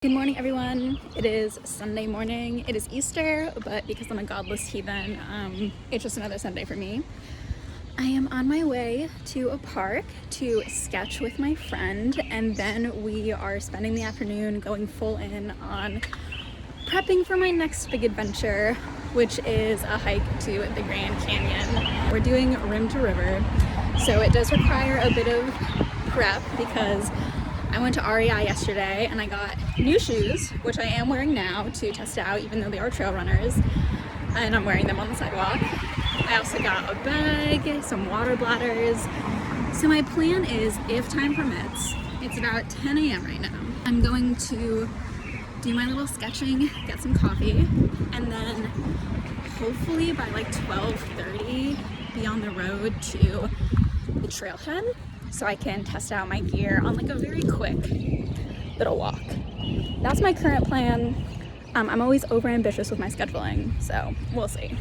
Good morning, everyone. It is Sunday morning. It is Easter, but because I'm a godless heathen, it's just another Sunday for me. I am on my way to a park to sketch with my friend, and then we are spending the afternoon going full in on prepping for my next big adventure, which is a hike to the Grand Canyon. We're doing rim to river, so it does require a bit of prep because I went to REI yesterday and I got new shoes, which I am wearing now to test out, even though they are trail runners, and I'm wearing them on the sidewalk. I also got a bag, some water bladders. So my plan is, if time permits, it's about 10 a.m. right now, I'm going to do my little sketching, get some coffee, and then hopefully by like 12:30 be on the road to the trailhead so I can test out my gear on like a very quick little walk. That's my current plan. I'm always over ambitious with my scheduling, so we'll see.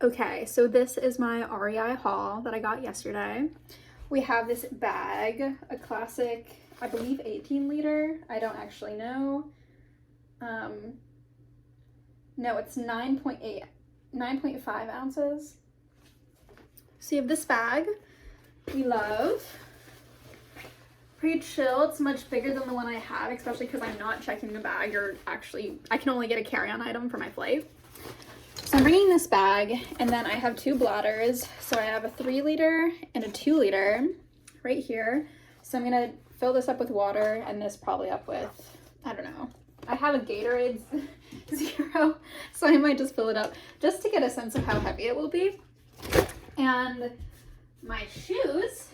Okay, so this is my REI haul that I got yesterday. We have this bag, a classic, I believe 18 liter. I don't actually know. No, it's 9.5 ounces. So you have this bag we love. Pretty chill. It's much bigger than the one I had, especially because I'm not checking the bag, or actually I can only get a carry-on item for my flight. So I'm bringing this bag, and then I have two bladders. So I have a 3 liter and a 2 liter right here. So I'm gonna fill this up with water and this probably up with, I don't know. I have a Gatorade Zero, so I might just fill it up just to get a sense of how heavy it will be. And my shoes.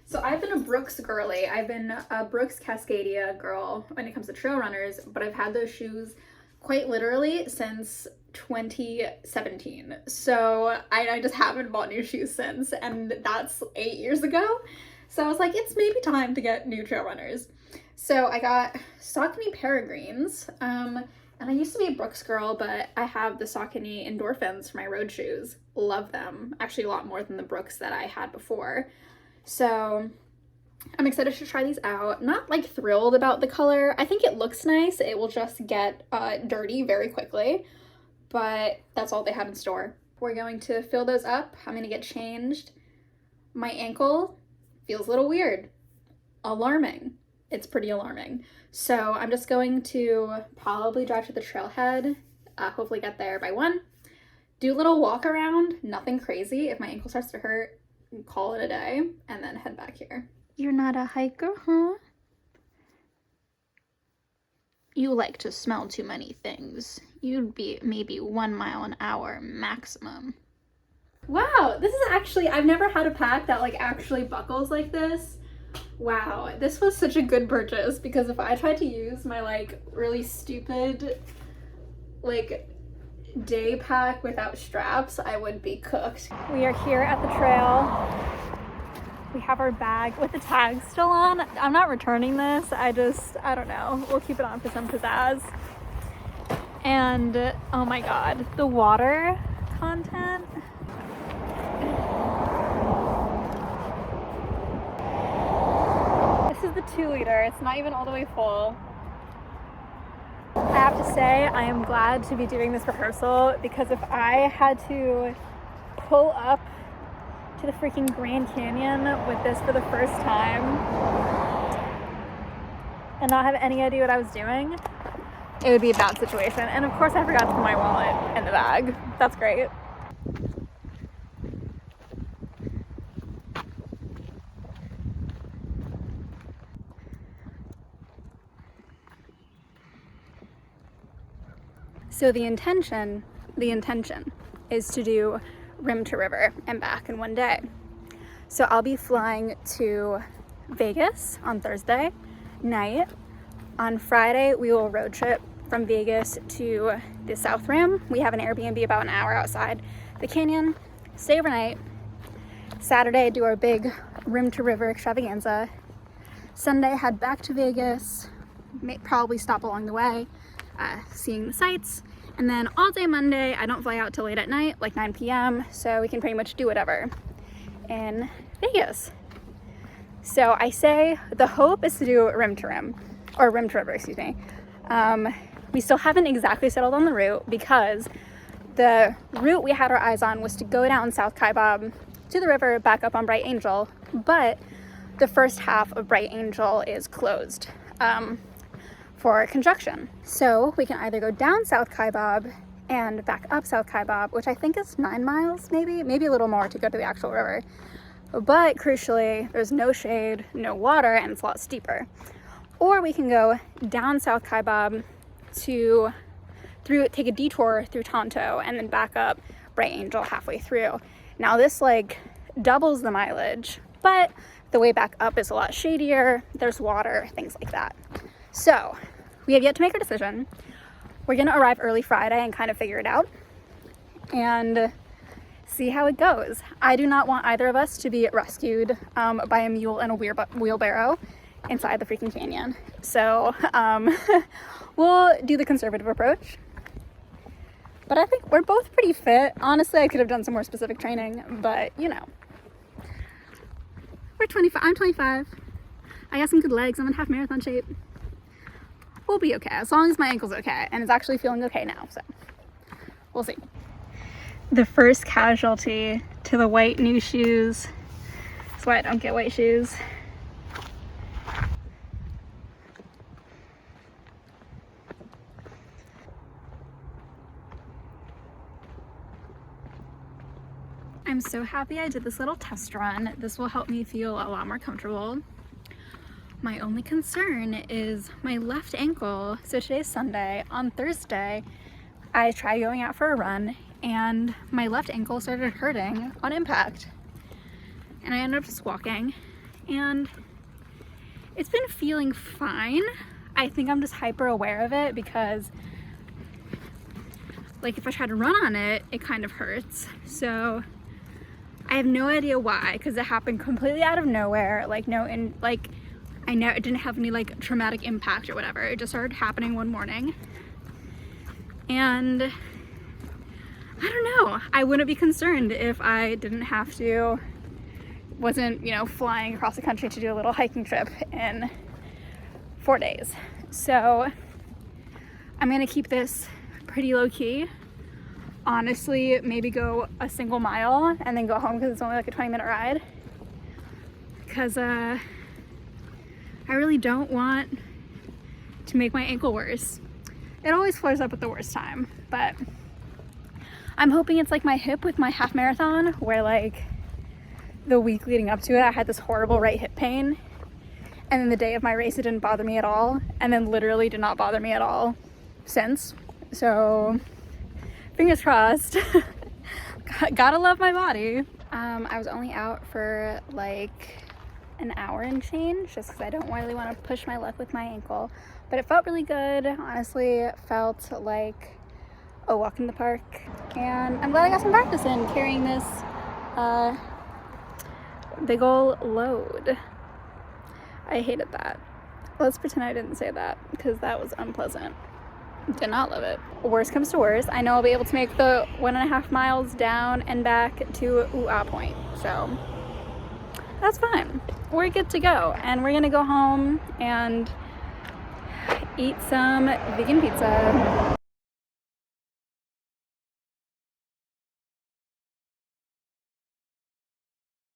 So I've been a Brooks girly. I've been a Brooks Cascadia girl when it comes to trail runners, but I've had those shoes quite literally since 2017. So I just haven't bought new shoes since, and that's 8 years ago. So I was like, it's maybe time to get new trail runners. So I got Saucony Peregrines, and I used to be a Brooks girl, but I have the Saucony Endorphins for my road shoes. Love them. Actually, a lot more than the Brooks that I had before. So I'm excited to try these out. Not like thrilled about the color. I think it looks nice. It will just get dirty very quickly, but that's all they had in store. We're going to fill those up. I'm going to get changed. My ankle feels a little weird. Alarming. It's pretty alarming. So I'm just going to probably drive to the trailhead, hopefully get there by 1, do a little walk around, nothing crazy. If my ankle starts to hurt, call it a day, and then head back here. You're not a hiker, huh? You like to smell too many things. You'd be maybe 1 mile an hour maximum. Wow, this is actually, I've never had a pack that like actually buckles like this. Wow, this was such a good purchase, because if I tried to use my like really stupid like day pack without straps, I would be cooked. We are here at the trail. We have our bag with the tag still on. I'm not returning this. I don't know. We'll keep it on for some pizzazz. And oh my god, the water content. This is the 2 liter. It's not even all the way full. I have to say, I am glad to be doing this rehearsal, because if I had to pull up to the freaking Grand Canyon with this for the first time and not have any idea what I was doing, it would be a bad situation. And of course I forgot to put my wallet in the bag. That's great. So the intention is to do rim to river and back in 1 day. So I'll be flying to Vegas on Thursday night. On Friday, we will road trip from Vegas to the South Rim. We have an Airbnb about an hour outside the canyon. Stay overnight. Saturday, do our big rim to river extravaganza. Sunday, head back to Vegas. Probably stop along the way, seeing the sights. And then all day Monday, I don't fly out till late at night, like 9 p.m., so we can pretty much do whatever. in Vegas. So I say the hope is to do rim to rim, or rim to river, excuse me. We still haven't exactly settled on the route because the route we had our eyes on was to go down South Kaibab to the river, back up on Bright Angel, but the first half of Bright Angel is closed for construction. So we can either go down South Kaibab and back up South Kaibab, which I think is 9 miles, maybe a little more to go to the actual river. But crucially, there's no shade, no water, and it's a lot steeper. Or we can go down South Kaibab take a detour through Tonto and then back up Bright Angel halfway through. Now this like doubles the mileage, but the way back up is a lot shadier, there's water, things like that. So we have yet to make our decision. We're gonna arrive early Friday and kind of figure it out and see how it goes. I do not want either of us to be rescued by a mule and a wheelbarrow inside the freaking canyon. So we'll do the conservative approach. But I think we're both pretty fit. Honestly, I could have done some more specific training, but you know. We're 25, I'm 25. I got some good legs, I'm in half marathon shape. We'll be okay, as long as my ankle's okay, and it's actually feeling okay now, so we'll see. The first casualty to the white new shoes. That's why I don't get white shoes. I'm so happy I did this little test run. This will help me feel a lot more comfortable. My only concern is my left ankle. So today's Sunday. On Thursday, I tried going out for a run and my left ankle started hurting on impact. And I ended up just walking and it's been feeling fine. I think I'm just hyper aware of it because like if I try to run on it, it kind of hurts. So I have no idea why, because it happened completely out of nowhere. I know it didn't have any like traumatic impact or whatever. It just started happening one morning. And I don't know, I wouldn't be concerned if I didn't have to, wasn't, you know, flying across the country to do a little hiking trip in 4 days. So I'm gonna keep this pretty low key. Honestly, maybe go a single mile and then go home because it's only like a 20-minute ride. Because I really don't want to make my ankle worse. It always flares up at the worst time, but I'm hoping it's like my hip with my half marathon where like the week leading up to it, I had this horrible right hip pain. And then the day of my race, it didn't bother me at all. And then literally did not bother me at all since. So fingers crossed. Gotta love my body. I was only out for like an hour and change just because I don't really want to push my luck with my ankle, but it felt really good. Honestly, it felt like a walk in the park, and I'm glad I got some practice in carrying this big ol' load. I hated that. Let's pretend I didn't say that because that was unpleasant. Did not love it. Worst comes to worst, I know I'll be able to make the 1.5 miles down and back to U'a Point. So that's fine. We're good to go. And we're gonna go home and eat some vegan pizza.